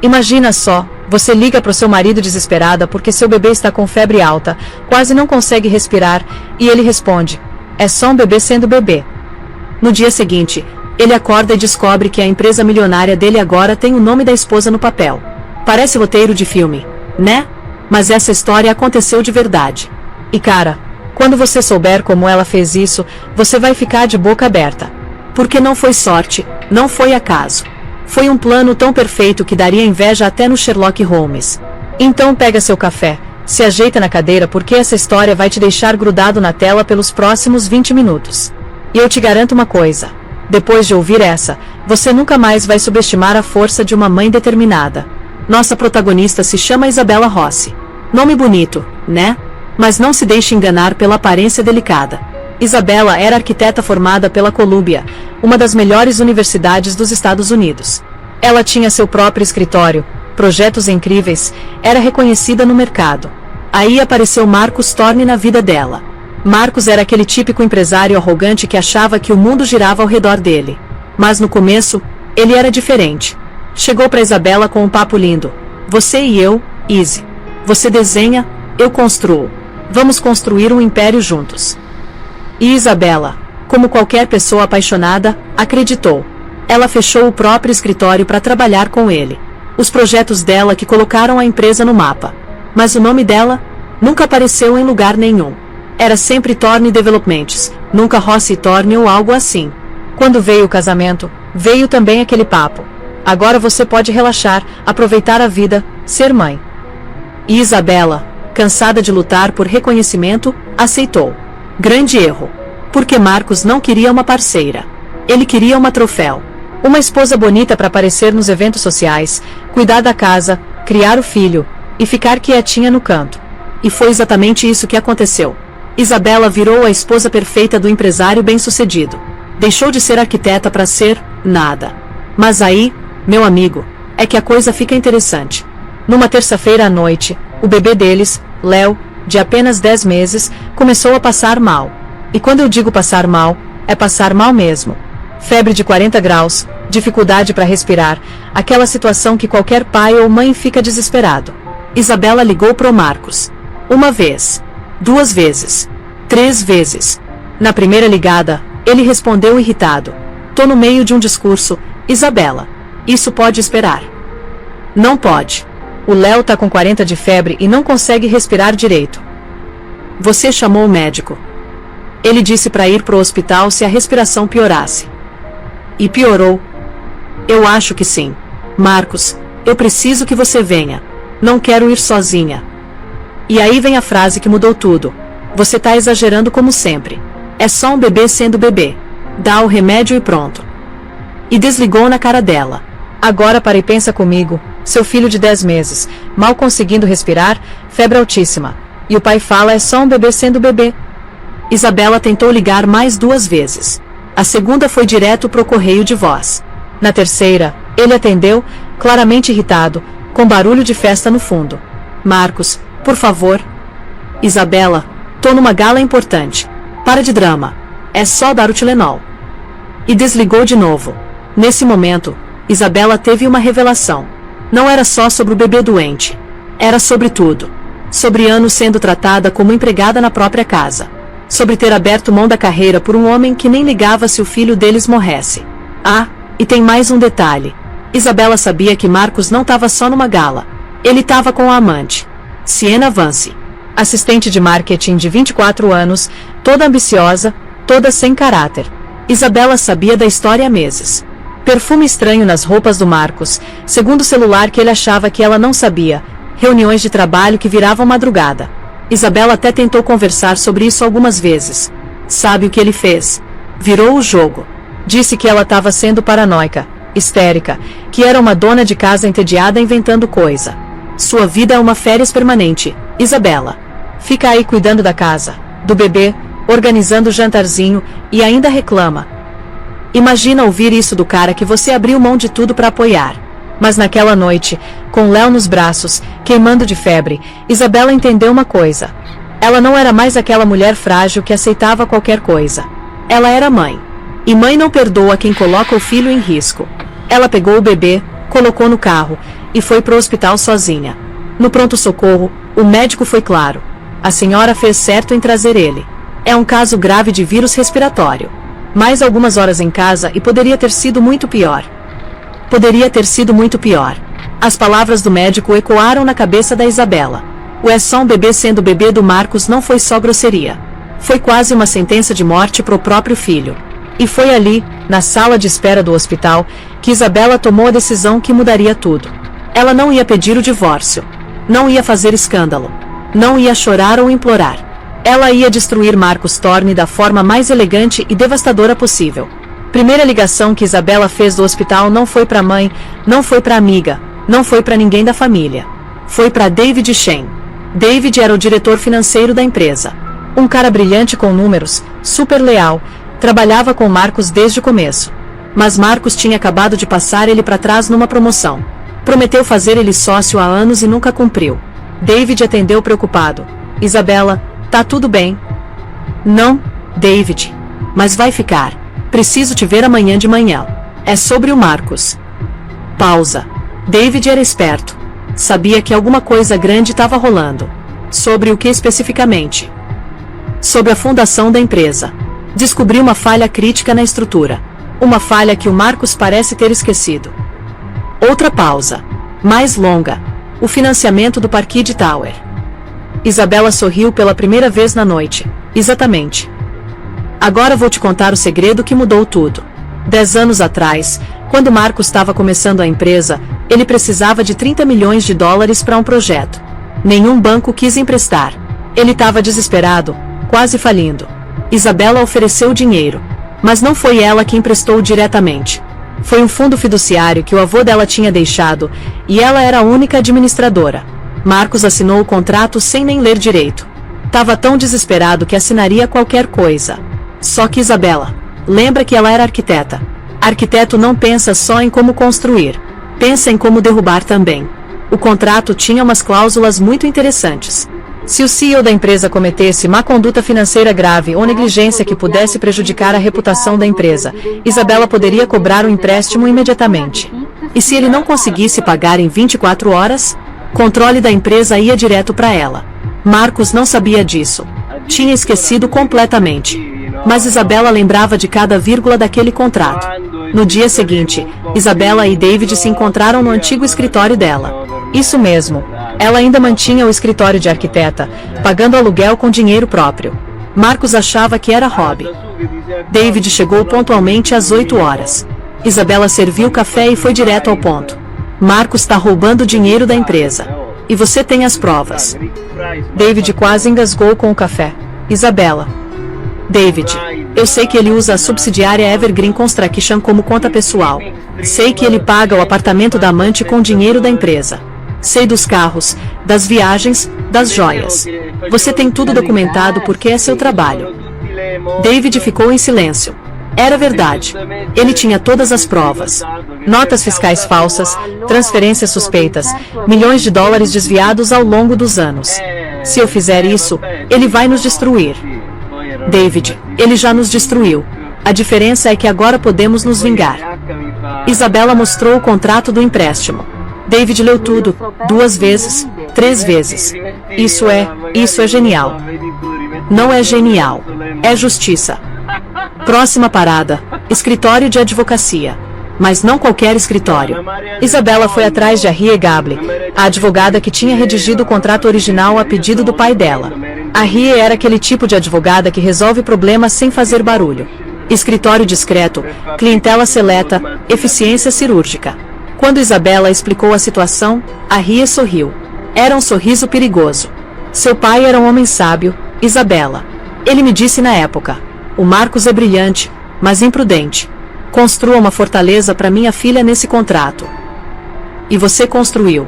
Imagina só, você liga para o seu marido desesperada porque seu bebê está com febre alta, quase não consegue respirar, e ele responde: é só um bebê sendo bebê. No dia seguinte, ele acorda e descobre que a empresa milionária dele agora tem o nome da esposa no papel. Parece roteiro de filme, né? Mas essa história aconteceu de verdade. E cara, quando você souber como ela fez isso, você vai ficar de boca aberta. Porque não foi sorte, não foi acaso. Foi um plano tão perfeito que daria inveja até no Sherlock Holmes. Então pega seu café, se ajeita na cadeira porque essa história vai te deixar grudado na tela pelos próximos 20 minutos. E eu te garanto uma coisa. Depois de ouvir essa, você nunca mais vai subestimar a força de uma mãe determinada. Nossa protagonista se chama Isabella Rossi. Nome bonito, né? Mas não se deixe enganar pela aparência delicada. Isabella era arquiteta formada pela Columbia, uma das melhores universidades dos Estados Unidos. Ela tinha seu próprio escritório, projetos incríveis, era reconhecida no mercado. Aí apareceu Marcus Thorne na vida dela. Marcus era aquele típico empresário arrogante que achava que o mundo girava ao redor dele. Mas no começo, ele era diferente. Chegou para Isabella com um papo lindo. Você e eu, easy. Você desenha, eu construo. Vamos construir um império juntos. E Isabella, como qualquer pessoa apaixonada, acreditou. Ela fechou o próprio escritório para trabalhar com ele. Os projetos dela que colocaram a empresa no mapa. Mas o nome dela nunca apareceu em lugar nenhum. Era sempre Thorne Developments, nunca Rossi Thorne ou algo assim. Quando veio o casamento, veio também aquele papo. Agora você pode relaxar, aproveitar a vida, ser mãe. E Isabella, cansada de lutar por reconhecimento, aceitou. Grande erro. Porque Marcus não queria uma parceira. Ele queria uma troféu. Uma esposa bonita para aparecer nos eventos sociais, cuidar da casa, criar o filho, e ficar quietinha no canto. E foi exatamente isso que aconteceu. Isabella virou a esposa perfeita do empresário bem-sucedido. Deixou de ser arquiteta para ser nada. Mas aí, meu amigo, é que a coisa fica interessante. Numa terça-feira à noite, o bebê deles, Léo, de apenas 10 meses, começou a passar mal. E quando eu digo passar mal, é passar mal mesmo. Febre de 40 graus, dificuldade para respirar, aquela situação que qualquer pai ou mãe fica desesperado. Isabella ligou pro Marcus. 1 vez, 2 vezes, 3 vezes. Na primeira ligada, ele respondeu irritado. Tô no meio de um discurso, Isabella. Isso pode esperar. Não pode. O Léo tá com 40 de febre e não consegue respirar direito. Você chamou o médico. Ele disse para ir pro hospital se a respiração piorasse. E piorou. Eu acho que sim. Marcus, eu preciso que você venha. Não quero ir sozinha. E aí vem a frase que mudou tudo. Você tá exagerando como sempre. É só um bebê sendo bebê. Dá o remédio e pronto. E desligou na cara dela. Agora para e pensa comigo. Seu filho de 10 meses, mal conseguindo respirar, febre altíssima. E o pai fala é só um bebê sendo bebê. Isabella tentou ligar mais 2 vezes. A segunda foi direto pro correio de voz. Na terceira, ele atendeu, claramente irritado, com barulho de festa no fundo. Marcus, por favor. Isabella, tô numa gala importante. Para de drama. É só dar o Tilenol. E desligou de novo. Nesse momento, Isabella teve uma revelação. Não era só sobre o bebê doente. Era sobre tudo. Sobre anos sendo tratada como empregada na própria casa. Sobre ter aberto mão da carreira por um homem que nem ligava se o filho deles morresse. Ah, e tem mais um detalhe. Isabella sabia que Marcus não estava só numa gala. Ele estava com a amante. Sienna Vance. Assistente de marketing de 24 anos, toda ambiciosa, toda sem caráter. Isabella sabia da história há meses. Perfume estranho nas roupas do Marcus, segundo o celular que ele achava que ela não sabia, reuniões de trabalho que viravam madrugada. Isabella até tentou conversar sobre isso algumas vezes. Sabe o que ele fez? Virou o jogo. Disse que ela estava sendo paranoica, histérica, que era uma dona de casa entediada inventando coisa. Sua vida é uma férias permanente, Isabella. Fica aí cuidando da casa, do bebê, organizando o jantarzinho, e ainda reclama. Imagina ouvir isso do cara que você abriu mão de tudo para apoiar. Mas naquela noite, com Léo nos braços, queimando de febre, Isabella entendeu uma coisa. Ela não era mais aquela mulher frágil que aceitava qualquer coisa. Ela era mãe. E mãe não perdoa quem coloca o filho em risco. Ela pegou o bebê, colocou no carro, e foi pro hospital sozinha. No pronto-socorro, o médico foi claro. A senhora fez certo em trazer ele. É um caso grave de vírus respiratório. Mais algumas horas em casa e poderia ter sido muito pior. Poderia ter sido muito pior. As palavras do médico ecoaram na cabeça da Isabela. O é só um bebê sendo bebê do Marcos não foi só grosseria. Foi quase uma sentença de morte pro próprio filho. E foi ali, na sala de espera do hospital, que Isabela tomou a decisão que mudaria tudo. Ela não ia pedir o divórcio. Não ia fazer escândalo. Não ia chorar ou implorar. Ela ia destruir Marcos Thorne da forma mais elegante e devastadora possível. Primeira ligação que Isabela fez do hospital não foi pra mãe, não foi pra amiga, não foi pra ninguém da família. Foi pra David Shen. David era o diretor financeiro da empresa. Um cara brilhante com números, super leal, trabalhava com Marcos desde o começo. Mas Marcos tinha acabado de passar ele pra trás numa promoção. Prometeu fazer ele sócio há anos e nunca cumpriu. David atendeu preocupado. Isabela, tá tudo bem? Não, David. Mas vai ficar. Preciso te ver amanhã de manhã. É sobre o Marcos. Pausa. David era esperto. Sabia que alguma coisa grande estava rolando. Sobre o que especificamente? Sobre a fundação da empresa. Descobriu uma falha crítica na estrutura. Uma falha que o Marcos parece ter esquecido. Outra pausa. Mais longa. O financiamento do Parkid Tower. Isabela sorriu pela primeira vez na noite. Exatamente. Agora vou te contar o segredo que mudou tudo. 10 anos atrás, quando Marcos estava começando a empresa, ele precisava de 30 milhões de dólares para um projeto. Nenhum banco quis emprestar. Ele estava desesperado, quase falindo. Isabela ofereceu dinheiro. Mas não foi ela que emprestou diretamente. Foi um fundo fiduciário que o avô dela tinha deixado, e ela era a única administradora. Marcos assinou o contrato sem nem ler direito. Tava tão desesperado que assinaria qualquer coisa. Só que Isabela, lembra que ela era arquiteta. Arquiteto não pensa só em como construir. Pensa em como derrubar também. O contrato tinha umas cláusulas muito interessantes. Se o CEO da empresa cometesse má conduta financeira grave ou negligência que pudesse prejudicar a reputação da empresa, Isabela poderia cobrar o empréstimo imediatamente. E se ele não conseguisse pagar em 24 horas? Controle da empresa ia direto para ela. Marcos não sabia disso. Tinha esquecido completamente. Mas Isabela lembrava de cada vírgula daquele contrato. No dia seguinte, Isabela e David se encontraram no antigo escritório dela. Isso mesmo. Ela ainda mantinha o escritório de arquiteta, pagando aluguel com dinheiro próprio. Marcos achava que era hobby. David chegou pontualmente às 8 horas. Isabela serviu café e foi direto ao ponto. Marcos está roubando dinheiro da empresa. E você tem as provas. David quase engasgou com o café. Isabela. David, eu sei que ele usa a subsidiária Evergreen Construction como conta pessoal. Sei que ele paga o apartamento da amante com dinheiro da empresa. Sei dos carros, das viagens, das joias. Você tem tudo documentado porque é seu trabalho. David ficou em silêncio. Era verdade. Ele tinha todas as provas. Notas fiscais falsas, transferências suspeitas, milhões de dólares desviados ao longo dos anos. Se eu fizer isso, ele vai nos destruir. David, ele já nos destruiu. A diferença é que agora podemos nos vingar. Isabela mostrou o contrato do empréstimo. David leu tudo, 2 vezes, 3 vezes. Isso é genial. Não é genial. É justiça. Próxima parada, escritório de advocacia. Mas não qualquer escritório. Isabela foi atrás de Arrie Gable, a advogada que tinha redigido o contrato original a pedido do pai dela. Arrie era aquele tipo de advogada que resolve problemas sem fazer barulho. Escritório discreto, clientela seleta, eficiência cirúrgica. Quando Isabela explicou a situação, Arrie sorriu. Era um sorriso perigoso. Seu pai era um homem sábio, Isabela. Ele me disse na época: o Marcos é brilhante, mas imprudente. Construa uma fortaleza para minha filha nesse contrato. E você construiu.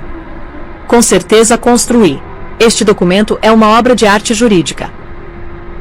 Com certeza construí. Este documento é uma obra de arte jurídica.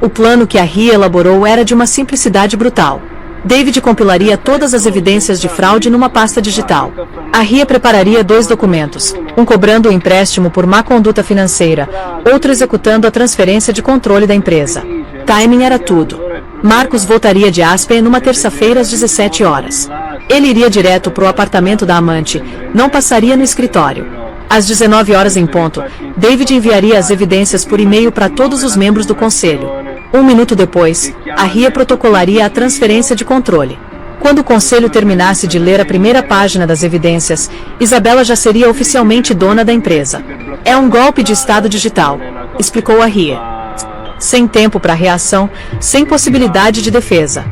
O plano que Arrie elaborou era de uma simplicidade brutal. David compilaria todas as evidências de fraude numa pasta digital. Arrie prepararia 2 documentos, um cobrando o empréstimo por má conduta financeira, outro executando a transferência de controle da empresa. Timing era tudo. Marcos voltaria de Aspen numa terça-feira às 17 horas. Ele iria direto para o apartamento da amante, não passaria no escritório. Às 19 horas em ponto, David enviaria as evidências por e-mail para todos os membros do conselho. Um minuto depois, a RIA protocolaria a transferência de controle. Quando o conselho terminasse de ler a primeira página das evidências, Isabela já seria oficialmente dona da empresa. É um golpe de estado digital, explicou a RIA. Sem tempo para reação, sem possibilidade de defesa.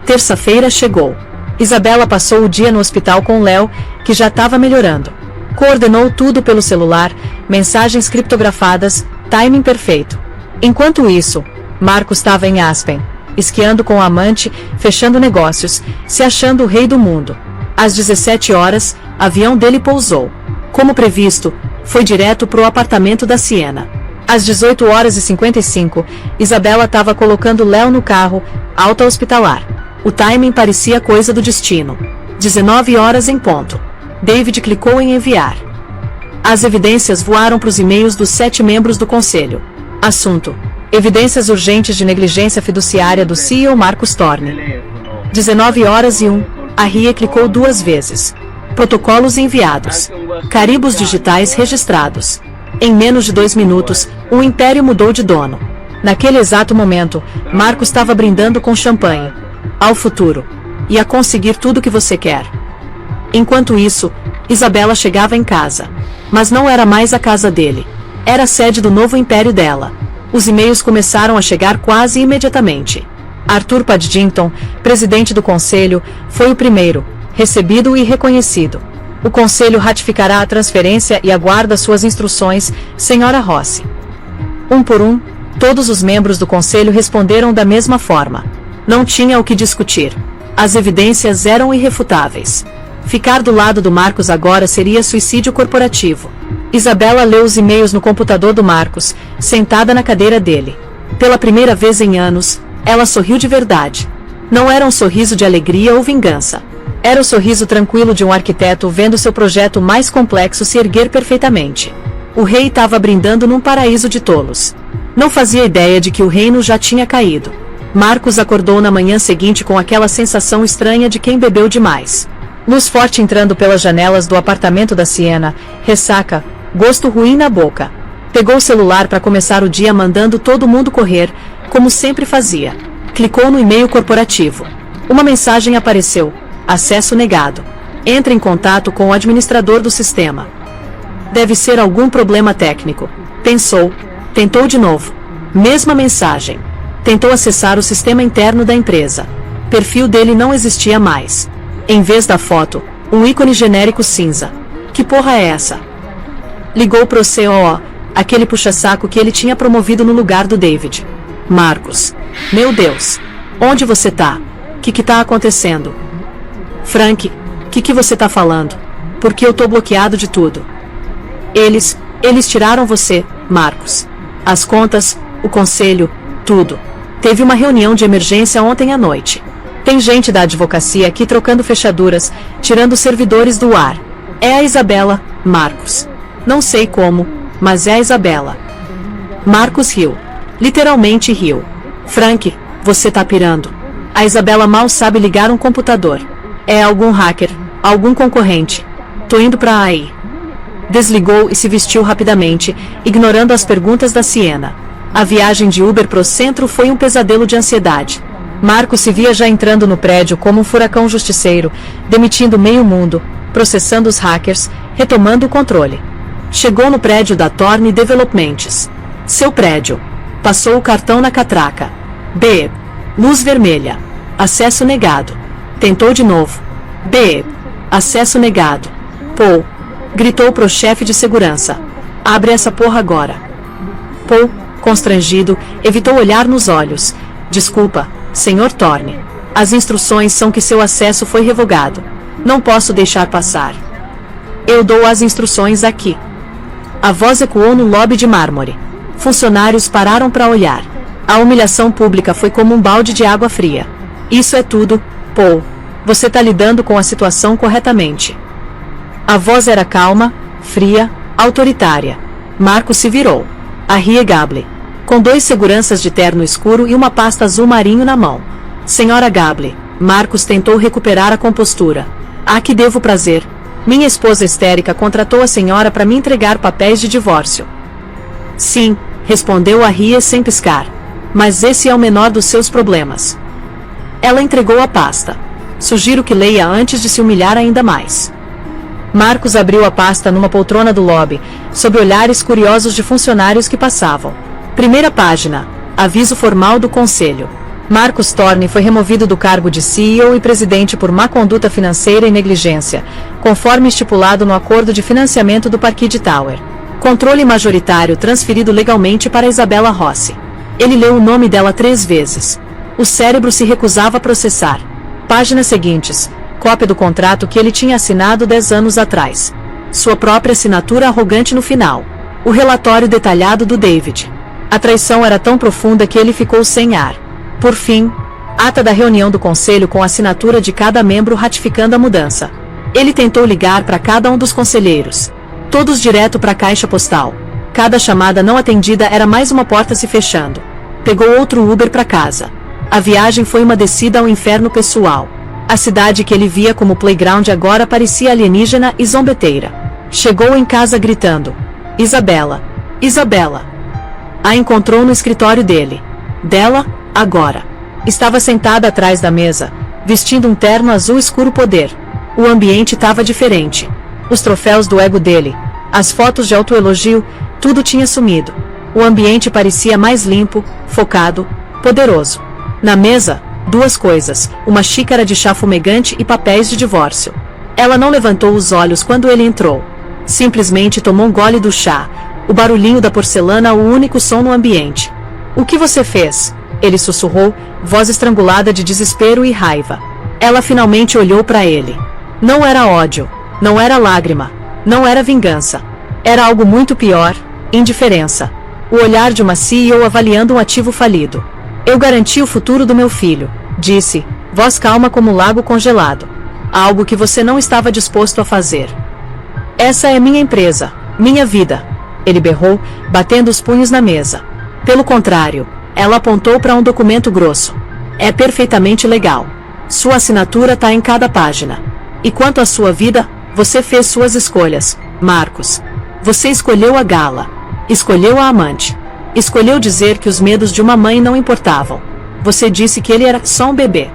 Terça-feira chegou. Isabela passou o dia no hospital com Léo, que já estava melhorando. Coordenou tudo pelo celular, mensagens criptografadas, timing perfeito. Enquanto isso, Marcos estava em Aspen, esquiando com o amante, fechando negócios, se achando o rei do mundo. Às 17 horas, o avião dele pousou. Como previsto, foi direto para o apartamento da Siena. Às 18 horas e 55, Isabela estava colocando Léo no carro, alta hospitalar. O timing parecia coisa do destino. 19 horas em ponto. David clicou em enviar. As evidências voaram para os e-mails dos 7 membros do conselho. Assunto: evidências urgentes de negligência fiduciária do CEO Marcos Torne. 19 horas e 1, a RIA clicou 2 vezes. Protocolos enviados. Carimbos digitais registrados. Em menos de 2 minutos, o império mudou de dono. Naquele exato momento, Marcos estava brindando com champanhe. Ao futuro. E a conseguir tudo o que você quer. Enquanto isso, Isabela chegava em casa. Mas não era mais a casa dele. Era a sede do novo império dela. Os e-mails começaram a chegar quase imediatamente. Arthur Paddington, presidente do conselho, foi o primeiro, recebido e reconhecido. O conselho ratificará a transferência e aguarda suas instruções, Sra. Rossi. Um por um, todos os membros do conselho responderam da mesma forma. Não tinha o que discutir. As evidências eram irrefutáveis. Ficar do lado do Marcos agora seria suicídio corporativo. Isabela leu os e-mails no computador do Marcos, sentada na cadeira dele. Pela primeira vez em anos, ela sorriu de verdade. Não era um sorriso de alegria ou vingança. Era o sorriso tranquilo de um arquiteto vendo seu projeto mais complexo se erguer perfeitamente. O rei estava brindando num paraíso de tolos. Não fazia ideia de que o reino já tinha caído. Marcos acordou na manhã seguinte com aquela sensação estranha de quem bebeu demais. Luz forte entrando pelas janelas do apartamento da Siena, ressaca, gosto ruim na boca. Pegou o celular para começar o dia mandando todo mundo correr, como sempre fazia. Clicou no e-mail corporativo. Uma mensagem apareceu. Acesso negado. Entre em contato com o administrador do sistema. Deve ser algum problema técnico. Pensou. Tentou de novo. Mesma mensagem. Tentou acessar o sistema interno da empresa. Perfil dele não existia mais. Em vez da foto, um ícone genérico cinza. Que porra é essa? Ligou pro COO, aquele puxa-saco que ele tinha promovido no lugar do David. Marcos. Meu Deus. Onde você tá? Que tá acontecendo? Frank, que você tá falando? Porque eu tô bloqueado de tudo. Eles tiraram você, Marcos. As contas, o conselho, tudo. Teve uma reunião de emergência ontem à noite. Tem gente da advocacia aqui trocando fechaduras, tirando os servidores do ar. É a Isabela, Marcos. Não sei como, mas é a Isabela. Marcos riu. Literalmente riu. Frank, você tá pirando. A Isabela mal sabe ligar um computador. É algum hacker, algum concorrente. Tô indo pra aí. Desligou e se vestiu rapidamente, ignorando as perguntas da Siena. A viagem de Uber pro centro foi um pesadelo de ansiedade. Marcos se via já entrando no prédio como um furacão justiceiro, demitindo meio mundo, processando os hackers, retomando o controle. Chegou no prédio da Torne Developments. Seu prédio. Passou o cartão na catraca. B. Luz vermelha. Acesso negado. Tentou de novo. B. Acesso negado. Paul. Gritou pro chefe de segurança. Abre essa porra agora. Paul, constrangido, evitou olhar nos olhos. Desculpa, Sr. Torne. As instruções são que seu acesso foi revogado. Não posso deixar passar. Eu dou as instruções aqui. A voz ecoou no lobby de mármore. Funcionários pararam para olhar. A humilhação pública foi como um balde de água fria. Isso é tudo, Paul. Você tá lidando com a situação corretamente. A voz era calma, fria, autoritária. Marcos se virou. A Rie Gable. com 2 seguranças de terno escuro e uma pasta azul marinho na mão. Senhora Gable, Marcos tentou recuperar a compostura. A que devo prazer? Minha esposa histérica contratou a senhora para me entregar papéis de divórcio. Sim, respondeu a Ria sem piscar. Mas esse é o menor dos seus problemas. Ela entregou a pasta. Sugiro que leia antes de se humilhar ainda mais. Marcos abriu a pasta numa poltrona do lobby, sob olhares curiosos de funcionários que passavam. Primeira página. Aviso formal do Conselho. Marcos Thorne foi removido do cargo de CEO e presidente por má conduta financeira e negligência, conforme estipulado no acordo de financiamento do Parquide Tower. Controle majoritário transferido legalmente para Isabella Rossi. Ele leu o nome dela 3 vezes. O cérebro se recusava a processar. Páginas seguintes. Cópia do contrato que ele tinha assinado 10 anos atrás. Sua própria assinatura arrogante no final. O relatório detalhado do David. A traição era tão profunda que ele ficou sem ar. Por fim, ata da reunião do conselho com a assinatura de cada membro ratificando a mudança. Ele tentou ligar para cada um dos conselheiros. Todos direto para a caixa postal. Cada chamada não atendida era mais uma porta se fechando. Pegou outro Uber para casa. A viagem foi uma descida ao inferno pessoal. A cidade que ele via como playground agora parecia alienígena e zombeteira. Chegou em casa gritando: Isabella! Isabella! A encontrou no escritório dele. Dela, agora. Estava sentada atrás da mesa, vestindo um terno azul escuro poder. O ambiente estava diferente. Os troféus do ego dele, as fotos de autoelogio, tudo tinha sumido. O ambiente parecia mais limpo, focado, poderoso. Na mesa, 2 coisas, uma xícara de chá fumegante e papéis de divórcio. Ela não levantou os olhos quando ele entrou. Simplesmente tomou um gole do chá, o barulhinho da porcelana o único som no ambiente. O que você fez? Ele sussurrou, voz estrangulada de desespero e raiva. Ela finalmente olhou para ele. Não era ódio, não era lágrima, não era vingança. Era algo muito pior, indiferença. O olhar de uma CEO avaliando um ativo falido. Eu garanti o futuro do meu filho, disse, voz calma como um lago congelado. Algo que você não estava disposto a fazer. Essa é minha empresa, minha vida. Ele berrou, batendo os punhos na mesa. Pelo contrário, ela apontou para um documento grosso. É perfeitamente legal. Sua assinatura está em cada página. E quanto à sua vida, você fez suas escolhas, Marcos. Você escolheu a gala. Escolheu a amante. Escolheu dizer que os medos de uma mãe não importavam. Você disse que ele era só um bebê.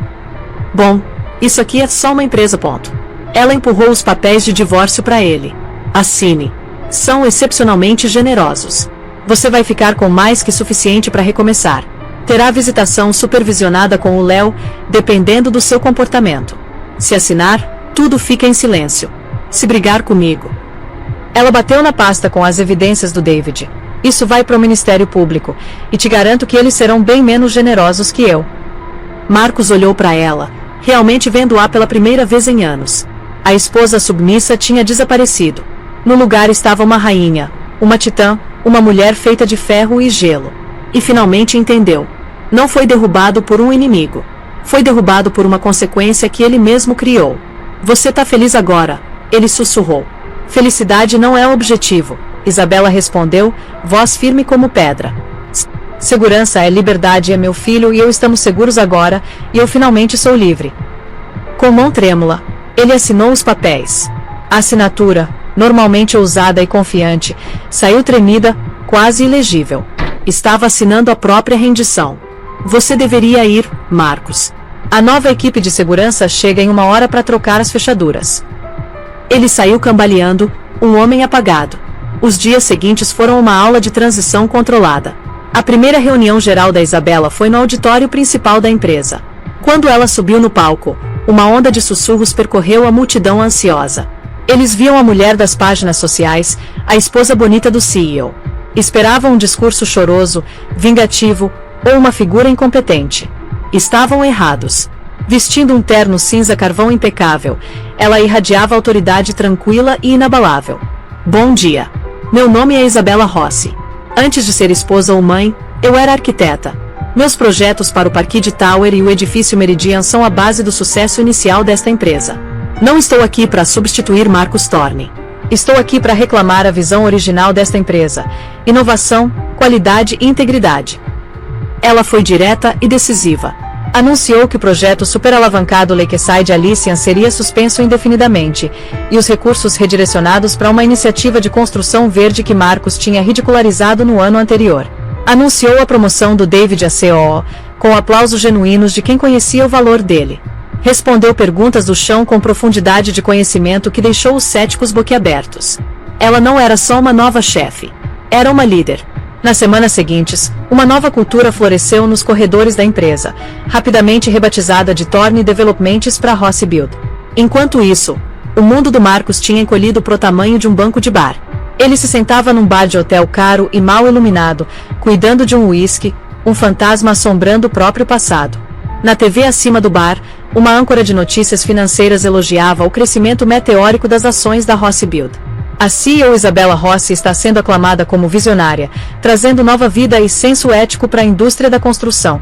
Bom, isso aqui é só uma empresa, ponto. Ela empurrou os papéis de divórcio para ele. Assine. São excepcionalmente generosos. Você vai ficar com mais que suficiente para recomeçar. Terá visitação supervisionada com o Léo, dependendo do seu comportamento. Se assinar, tudo fica em silêncio. Se brigar comigo. Ela bateu na pasta com as evidências do David. Isso vai para o Ministério Público, e te garanto que eles serão bem menos generosos que eu. Marcos olhou para ela, realmente vendo-a pela primeira vez em anos. A esposa submissa tinha desaparecido. No lugar estava uma rainha, uma titã, uma mulher feita de ferro e gelo. E finalmente entendeu. Não foi derrubado por um inimigo. Foi derrubado por uma consequência que ele mesmo criou. Você tá feliz agora? Ele sussurrou. Felicidade não é o objetivo. Isabella respondeu, voz firme como pedra. Segurança é liberdade, é meu filho e eu estamos seguros agora, e eu finalmente sou livre. Com mão trêmula, ele assinou os papéis. A assinatura, normalmente ousada e confiante, saiu tremida, quase ilegível. Estava assinando a própria rendição. Você deveria ir, Marcos. A nova equipe de segurança chega em 1 hora para trocar as fechaduras. Ele saiu cambaleando, um homem apagado. Os dias seguintes foram uma aula de transição controlada. A primeira reunião geral da Isabella foi no auditório principal da empresa. Quando ela subiu no palco, uma onda de sussurros percorreu a multidão ansiosa. Eles viam a mulher das páginas sociais, a esposa bonita do CEO. Esperavam um discurso choroso, vingativo, ou uma figura incompetente. Estavam errados. Vestindo um terno cinza carvão impecável, ela irradiava autoridade tranquila e inabalável. Bom dia. Meu nome é Isabella Rossi. Antes de ser esposa ou mãe, eu era arquiteta. Meus projetos para o Parquide Tower e o edifício Meridian são a base do sucesso inicial desta empresa. Não estou aqui para substituir Marcos Thorne. Estou aqui para reclamar a visão original desta empresa: inovação, qualidade e integridade. Ela foi direta e decisiva. Anunciou que o projeto superalavancado Lakeside Elysian seria suspenso indefinidamente, e os recursos redirecionados para uma iniciativa de construção verde que Marcos tinha ridicularizado no ano anterior. Anunciou a promoção do David a COO, com aplausos genuínos de quem conhecia o valor dele. Respondeu perguntas do chão com profundidade de conhecimento que deixou os céticos boquiabertos. Ela não era só uma nova chefe. Era uma líder. Nas semanas seguintes, uma nova cultura floresceu nos corredores da empresa, rapidamente rebatizada de Thorne Developments para Rossi Build. Enquanto isso, o mundo do Marcos tinha encolhido pro tamanho de um banco de bar. Ele se sentava num bar de hotel caro e mal iluminado, cuidando de um uísque, um fantasma assombrando o próprio passado. Na TV acima do bar, uma âncora de notícias financeiras elogiava o crescimento meteórico das ações da Rossi Build. A CEO Isabella Rossi está sendo aclamada como visionária, trazendo nova vida e senso ético para a indústria da construção.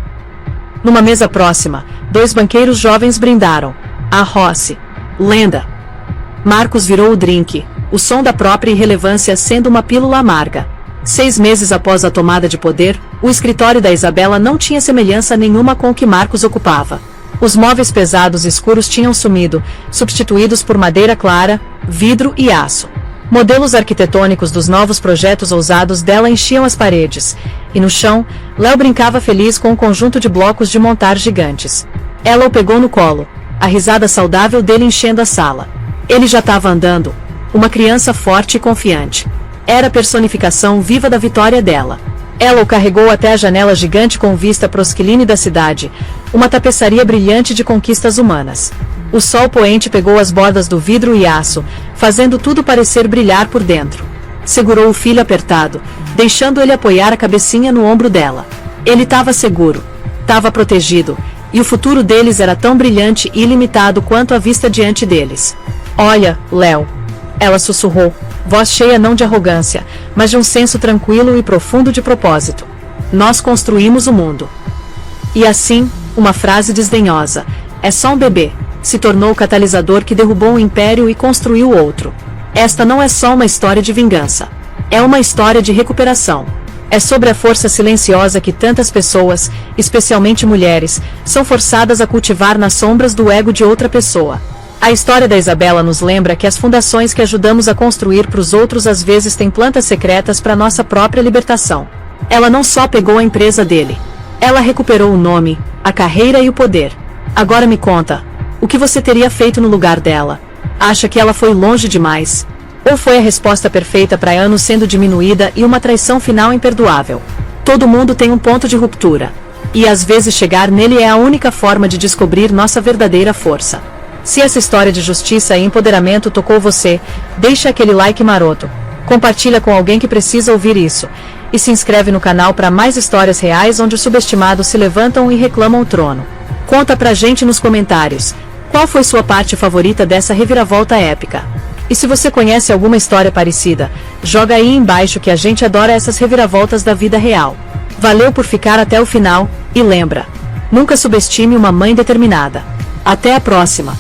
Numa mesa próxima, 2 banqueiros jovens brindaram. A Rossi. Lenda. Marcos virou o drink, o som da própria irrelevância sendo uma pílula amarga. 6 meses após a tomada de poder, o escritório da Isabella não tinha semelhança nenhuma com o que Marcos ocupava. Os móveis pesados e escuros tinham sumido, substituídos por madeira clara, vidro e aço. Modelos arquitetônicos dos novos projetos ousados dela enchiam as paredes, e no chão, Léo brincava feliz com um conjunto de blocos de montar gigantes. Ela o pegou no colo, a risada saudável dele enchendo a sala. Ele já estava andando, uma criança forte e confiante. Era a personificação viva da vitória dela. Ela o carregou até a janela gigante com vista para o skyline da cidade, uma tapeçaria brilhante de conquistas humanas. O sol poente pegou as bordas do vidro e aço, fazendo tudo parecer brilhar por dentro. Segurou o filho apertado, deixando ele apoiar a cabecinha no ombro dela. Ele estava seguro, estava protegido, e o futuro deles era tão brilhante e ilimitado quanto a vista diante deles. Olha, Léo. Ela sussurrou, voz cheia não de arrogância, mas de um senso tranquilo e profundo de propósito. Nós construímos o mundo. E assim, uma frase desdenhosa, é só um bebê, se tornou o catalisador que derrubou um império e construiu outro. Esta não é só uma história de vingança. É uma história de recuperação. É sobre a força silenciosa que tantas pessoas, especialmente mulheres, são forçadas a cultivar nas sombras do ego de outra pessoa. A história da Isabella nos lembra que as fundações que ajudamos a construir para os outros às vezes têm plantas secretas para nossa própria libertação. Ela não só pegou a empresa dele. Ela recuperou o nome, a carreira e o poder. Agora me conta, o que você teria feito no lugar dela? Acha que ela foi longe demais? Ou foi a resposta perfeita para anos sendo diminuída e uma traição final imperdoável? Todo mundo tem um ponto de ruptura. E às vezes chegar nele é a única forma de descobrir nossa verdadeira força. Se essa história de justiça e empoderamento tocou você, deixa aquele like maroto. Compartilha com alguém que precisa ouvir isso. E se inscreve no canal para mais histórias reais onde os subestimados se levantam e reclamam o trono. Conta pra gente nos comentários, qual foi sua parte favorita dessa reviravolta épica? E se você conhece alguma história parecida, joga aí embaixo que a gente adora essas reviravoltas da vida real. Valeu por ficar até o final, e lembra, nunca subestime uma mãe determinada. Até a próxima!